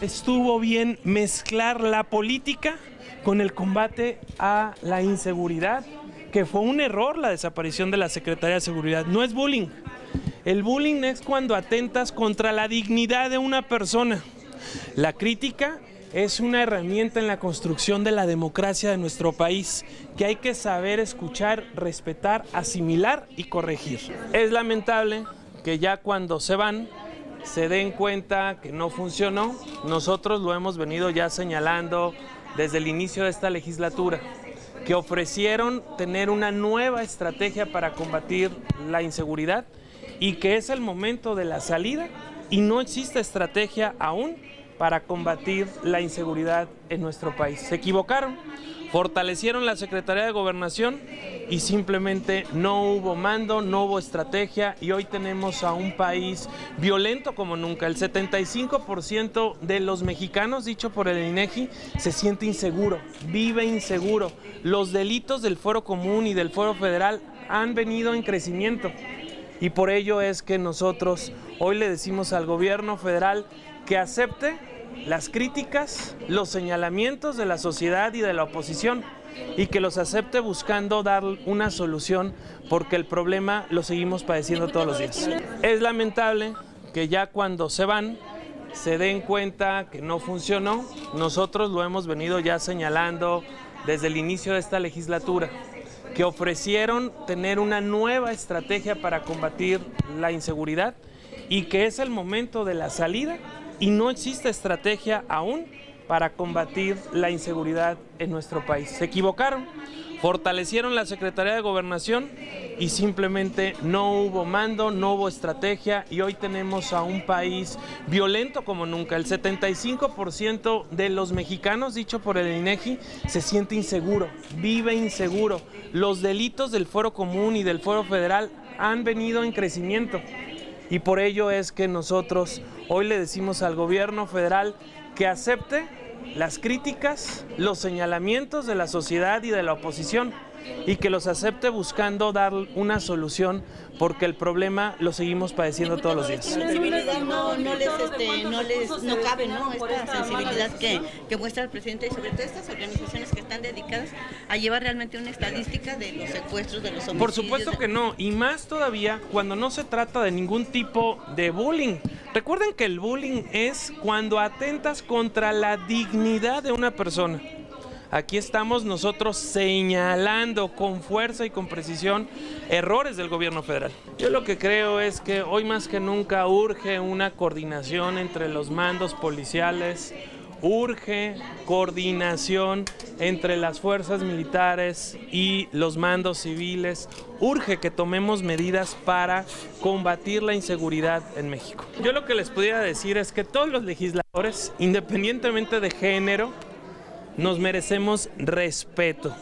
estuvo bien mezclar la política con el combate a la inseguridad, que fue un error la desaparición de la Secretaría de Seguridad. No es bullying. El bullying es cuando atentas contra la dignidad de una persona. La crítica es una herramienta en la construcción de la democracia de nuestro país, que hay que saber escuchar, respetar, asimilar y corregir. Es lamentable que ya cuando se van, se den cuenta que no funcionó. Nosotros lo hemos venido ya señalando desde el inicio de esta legislatura, que ofrecieron tener una nueva estrategia para combatir la inseguridad y que es el momento de la salida y no existe estrategia aún para combatir la inseguridad en nuestro país. Se equivocaron, fortalecieron la Secretaría de Gobernación y simplemente no hubo mando, no hubo estrategia y hoy tenemos a un país violento como nunca. El 75% de los mexicanos, dicho por el INEGI, se siente inseguro, vive inseguro. Los delitos del Fuero Común y del Fuero Federal han venido en crecimiento y por ello es que nosotros hoy le decimos al gobierno federal que acepte las críticas, los señalamientos de la sociedad y de la oposición y que los acepte buscando dar una solución porque el problema lo seguimos padeciendo todos los días. Es lamentable que ya cuando se van se den cuenta que no funcionó. Nosotros lo hemos venido ya señalando desde el inicio de esta legislatura, que ofrecieron tener una nueva estrategia para combatir la inseguridad y que es el momento de la salida y no existe estrategia aún para combatir la inseguridad en nuestro país. Se equivocaron, fortalecieron la Secretaría de Gobernación y simplemente no hubo mando, no hubo estrategia y hoy tenemos a un país violento como nunca. El 75% de los mexicanos, dicho por el INEGI, se siente inseguro, vive inseguro. Los delitos del Fuero Común y del Fuero Federal han venido en crecimiento. Y por ello es que nosotros hoy le decimos al gobierno federal que acepte las críticas, los señalamientos de la sociedad y de la oposición y que los acepte buscando dar una solución porque el problema lo seguimos padeciendo todos los días. La sensibilidad no cabe, ¿no? Esta sensibilidad que muestra el presidente y sobre todo estas organizaciones que están dedicadas a llevar realmente una estadística de los secuestros, de los homicidios. Por supuesto que no, y más todavía cuando no se trata de ningún tipo de bullying. Recuerden que el bullying es cuando atentas contra la dignidad de una persona. Aquí estamos nosotros señalando con fuerza y con precisión errores del gobierno federal. Yo lo que creo es que hoy más que nunca urge una coordinación entre los mandos policiales, urge coordinación entre las fuerzas militares y los mandos civiles, urge que tomemos medidas para combatir la inseguridad en México. Yo lo que les pudiera decir es que todos los legisladores, independientemente de género, nos merecemos respeto.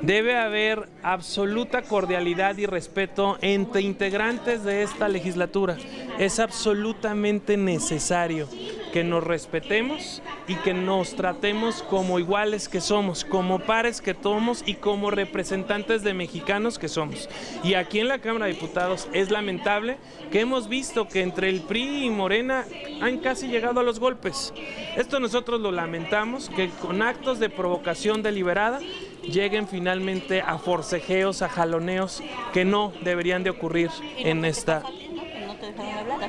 Debe haber absoluta cordialidad y respeto entre integrantes de esta legislatura. Es absolutamente necesario que nos respetemos y que nos tratemos como iguales que somos, como pares que somos y como representantes de mexicanos que somos. Y aquí en la Cámara de Diputados es lamentable que hemos visto que entre el PRI y Morena han casi llegado a los golpes. Esto nosotros lo lamentamos, que con actos de provocación deliberada lleguen finalmente a forcejeos, a jaloneos que no deberían de ocurrir en esta.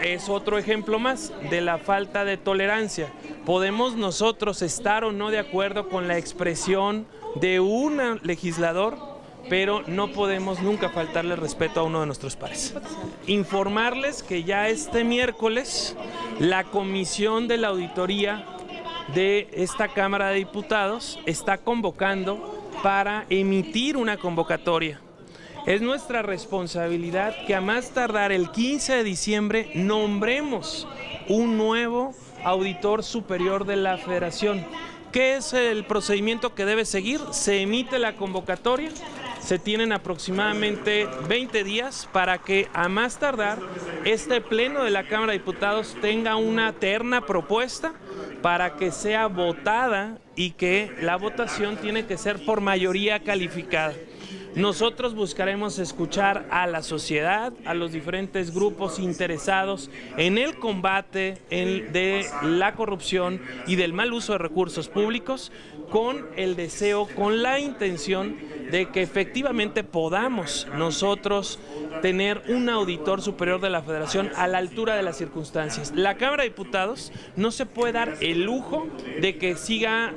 Es otro ejemplo más de la falta de tolerancia. Podemos nosotros estar o no de acuerdo con la expresión de un legislador, pero no podemos nunca faltarle respeto a uno de nuestros pares. Informarles que ya este miércoles la Comisión de la Auditoría de esta Cámara de Diputados está convocando para emitir una convocatoria. Es nuestra responsabilidad que a más tardar el 15 de diciembre nombremos un nuevo auditor superior de la Federación. ¿Qué es el procedimiento que debe seguir? Se emite la convocatoria, se tienen aproximadamente 20 días para que a más tardar este pleno de la Cámara de Diputados tenga una terna propuesta para que sea votada y que la votación tiene que ser por mayoría calificada. Nosotros buscaremos escuchar a la sociedad, a los diferentes grupos interesados en el combate de la corrupción y del mal uso de recursos públicos, con el deseo, con la intención de que efectivamente podamos nosotros tener un auditor superior de la Federación a la altura de las circunstancias. La Cámara de Diputados no se puede dar el lujo de que siga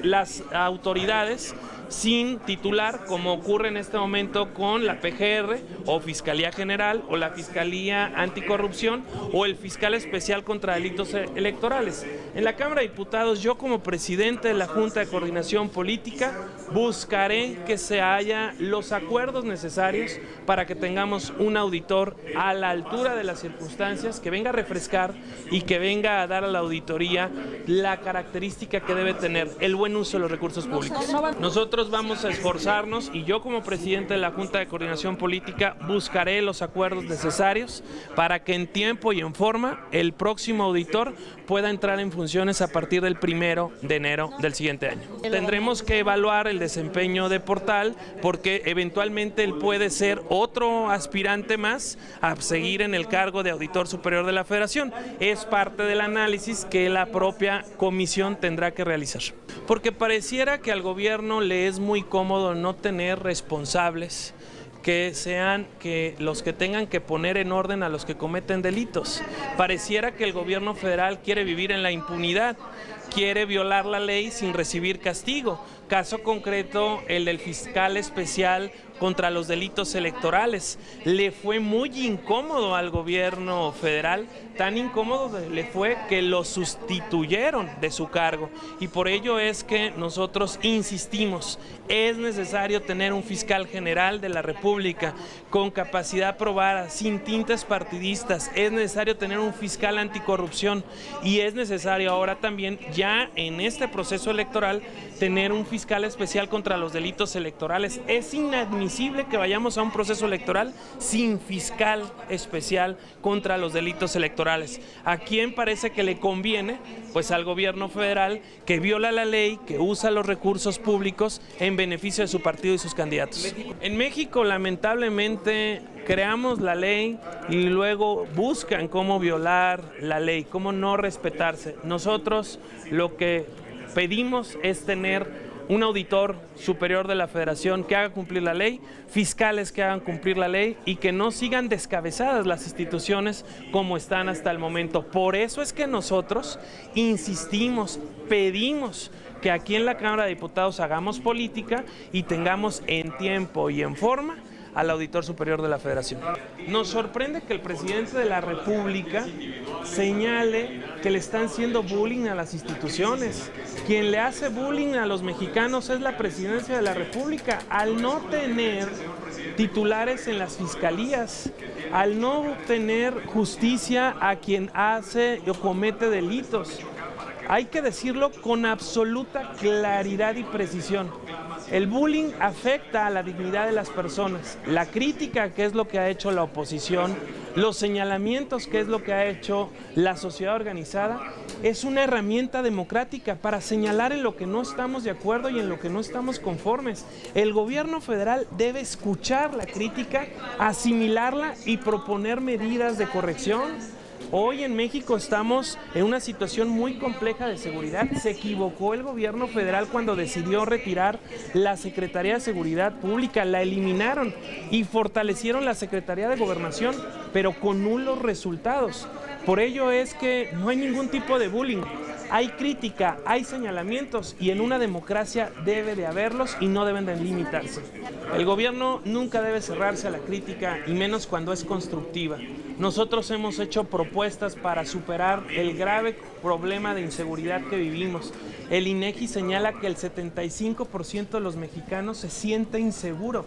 las autoridades sin titular, como ocurre en este momento con la PGR o Fiscalía General o la Fiscalía Anticorrupción o el Fiscal Especial contra Delitos Electorales. En la Cámara de Diputados, yo como presidente de la Junta de Coordinación Política buscaré que se haya los acuerdos necesarios para que tengamos un auditor a la altura de las circunstancias, que venga a refrescar y que venga a dar a la auditoría la característica que debe tener el buen uso de los recursos públicos. Nosotros vamos a esforzarnos y yo como presidente de la Junta de Coordinación Política buscaré los acuerdos necesarios para que en tiempo y en forma el próximo auditor pueda entrar en funciones a partir del 1 de enero del siguiente año. Tendremos que evaluar el desempeño de Portal porque eventualmente él puede ser otro aspirante más a seguir en el cargo de auditor superior de la Federación. Es parte del análisis que la propia comisión tendrá que realizar. Porque pareciera que al gobierno le es muy cómodo no tener responsables que sean los que tengan que poner en orden a los que cometen delitos. Pareciera que el gobierno federal quiere vivir en la impunidad, quiere violar la ley sin recibir castigo. Caso concreto, el del fiscal especial contra los delitos electorales. Le fue muy incómodo al gobierno federal, tan incómodo le fue que lo sustituyeron de su cargo, y por ello es que nosotros insistimos, es necesario tener un fiscal general de la República con capacidad probada, sin tintes partidistas, es necesario tener un fiscal anticorrupción y es necesario ahora también, ya en este proceso electoral, tener un fiscal especial contra los delitos electorales. Es inadmisible que vayamos a un proceso electoral sin fiscal especial contra los delitos electorales. ¿A quién parece que le conviene? Pues al gobierno federal, que viola la ley, que usa los recursos públicos en beneficio de su partido y sus candidatos. En México, lamentablemente, creamos la ley y luego buscan cómo violar la ley, cómo no respetarse. Nosotros lo que pedimos es tener un auditor superior de la Federación que haga cumplir la ley, fiscales que hagan cumplir la ley y que no sigan descabezadas las instituciones como están hasta el momento. Por eso es que nosotros insistimos, pedimos que aquí en la Cámara de Diputados hagamos política y tengamos en tiempo y en forma al auditor superior de la Federación. Nos sorprende que el presidente de la República señale que le están haciendo bullying a las instituciones. Quien le hace bullying a los mexicanos es la presidencia de la República, al no tener titulares en las fiscalías, al no tener justicia a quien hace o comete delitos. Hay que decirlo con absoluta claridad y precisión. El bullying afecta a la dignidad de las personas. La crítica, que es lo que ha hecho la oposición, los señalamientos, que es lo que ha hecho la sociedad organizada, es una herramienta democrática para señalar en lo que no estamos de acuerdo y en lo que no estamos conformes. El gobierno federal debe escuchar la crítica, asimilarla y proponer medidas de corrección. Hoy en México estamos en una situación muy compleja de seguridad. Se equivocó el gobierno federal cuando decidió retirar la Secretaría de Seguridad Pública, la eliminaron y fortalecieron la Secretaría de Gobernación, pero con nulos resultados. Por ello es que no hay ningún tipo de bullying. Hay crítica, hay señalamientos y en una democracia debe de haberlos y no deben de limitarse. El gobierno nunca debe cerrarse a la crítica y menos cuando es constructiva. Nosotros hemos hecho propuestas para superar el grave problema de inseguridad que vivimos. El INEGI señala que el 75% de los mexicanos se siente inseguro.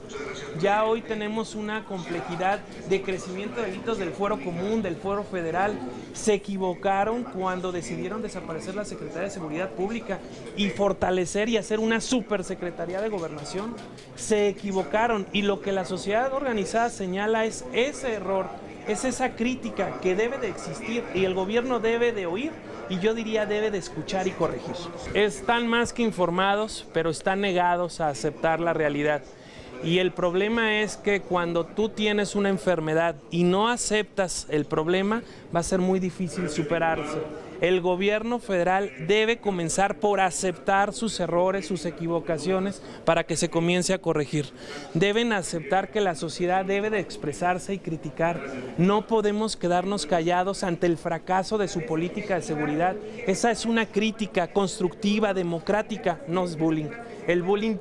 Ya hoy tenemos una complejidad de crecimiento de delitos del fuero común, del fuero federal. Se equivocaron cuando decidieron desaparecer la Secretaría de Seguridad Pública y fortalecer y hacer una supersecretaría de Gobernación. Se equivocaron y lo que la sociedad organizada señala es ese error, es esa crítica que debe de existir y el gobierno debe de oír y yo diría debe de escuchar y corregir. Están más que informados, pero están negados a aceptar la realidad. Y el problema es que cuando tú tienes una enfermedad y no aceptas el problema, va a ser muy difícil superarse. El gobierno federal debe comenzar por aceptar sus errores, sus equivocaciones, para que se comience a corregir. Deben aceptar que la sociedad debe de expresarse y criticar. No podemos quedarnos callados ante el fracaso de su política de seguridad. Esa es una crítica constructiva, democrática, no es bullying. El bullying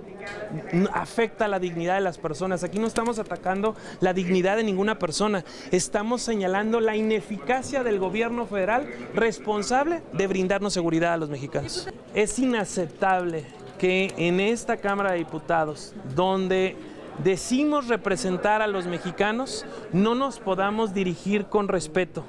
afecta la dignidad de las personas. Aquí no estamos atacando la dignidad de ninguna persona, estamos señalando la ineficacia del gobierno federal responsable de brindarnos seguridad a los mexicanos. Es inaceptable que en esta Cámara de Diputados, donde decimos representar a los mexicanos, no nos podamos dirigir con respeto.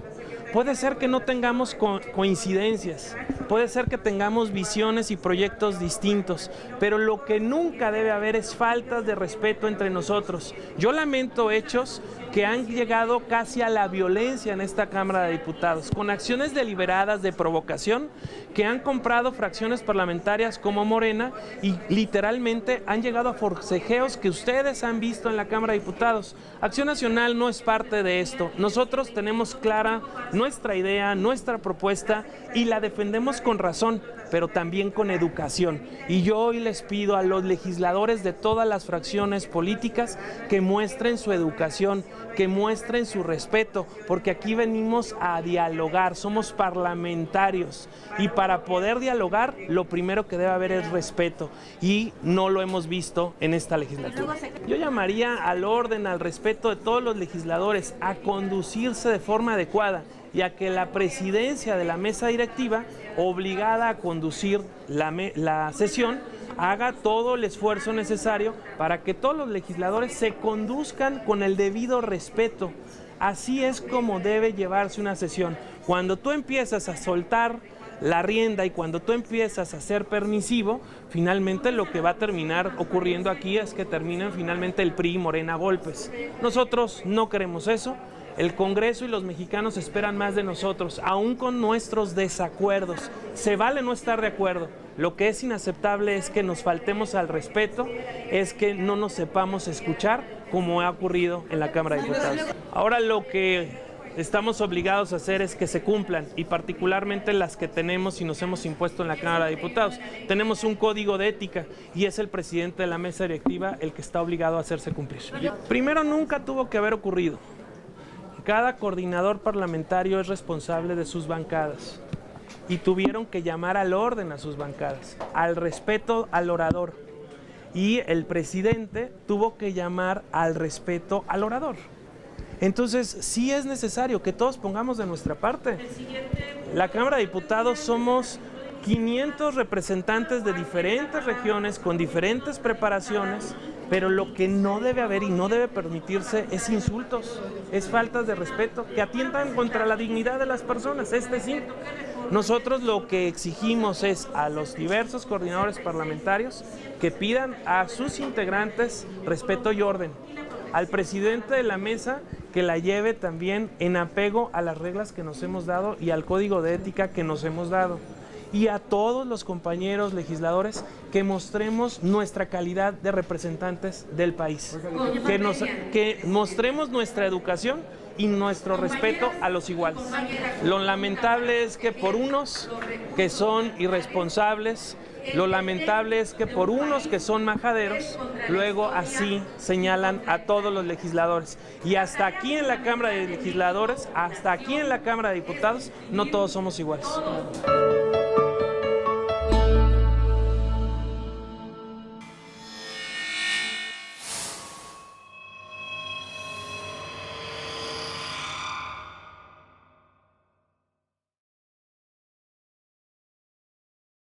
Puede ser que no tengamos coincidencias, puede ser que tengamos visiones y proyectos distintos, pero lo que nunca debe haber es faltas de respeto entre nosotros. Yo lamento hechos que han llegado casi a la violencia en esta Cámara de Diputados, con acciones deliberadas de provocación que han comprado fracciones parlamentarias como Morena y literalmente han llegado a forcejeos que ustedes han visto en la Cámara de Diputados. Acción Nacional no es parte de esto. Nosotros tenemos clara nuestra idea, nuestra propuesta y la defendemos con razón, pero también con educación. Y yo hoy les pido a los legisladores de todas las fracciones políticas que muestren su educación, que muestren su respeto, porque aquí venimos a dialogar, somos parlamentarios y para poder dialogar lo primero que debe haber es respeto y no lo hemos visto en esta legislatura. Yo llamaría al orden, al respeto de todos los legisladores, a conducirse de forma adecuada y a que la presidencia de la mesa directiva, obligada a conducir la sesión, haga todo el esfuerzo necesario para que todos los legisladores se conduzcan con el debido respeto. Así es como debe llevarse una sesión. Cuando tú empiezas a soltar la rienda y cuando tú empiezas a ser permisivo, finalmente lo que va a terminar ocurriendo aquí es que terminan finalmente el PRI y Morena a golpes. Nosotros no queremos eso. El Congreso y los mexicanos esperan más de nosotros, aún con nuestros desacuerdos. Se vale no estar de acuerdo. Lo que es inaceptable es que nos faltemos al respeto, es que no nos sepamos escuchar, como ha ocurrido en la Cámara de Diputados. Ahora lo que estamos obligados a hacer es que se cumplan, y particularmente las que tenemos y nos hemos impuesto en la Cámara de Diputados. Tenemos un código de ética y es el presidente de la mesa directiva el que está obligado a hacerse cumplir. Primero, nunca tuvo que haber ocurrido. Cada coordinador parlamentario es responsable de sus bancadas y tuvieron que llamar al orden a sus bancadas, al respeto al orador, y el presidente tuvo que llamar al respeto al orador. Entonces sí es necesario que todos pongamos de nuestra parte. La Cámara de Diputados somos 500 representantes de diferentes regiones con diferentes preparaciones, pero lo que no debe haber y no debe permitirse es insultos, es faltas de respeto que atientan contra la dignidad de las personas. Sí. Nosotros lo que exigimos es a los diversos coordinadores parlamentarios que pidan a sus integrantes respeto y orden, al presidente de la mesa que la lleve también en apego a las reglas que nos hemos dado y al código de ética que nos hemos dado, y a todos los compañeros legisladores que mostremos nuestra calidad de representantes del país, que mostremos nuestra educación y nuestro respeto a los iguales. Lo lamentable es que por unos que son irresponsables, lo lamentable es que por unos que son majaderos, luego así señalan a todos los legisladores. Y hasta aquí en la Cámara de Legisladores, hasta aquí en la Cámara de Diputados, no todos somos iguales.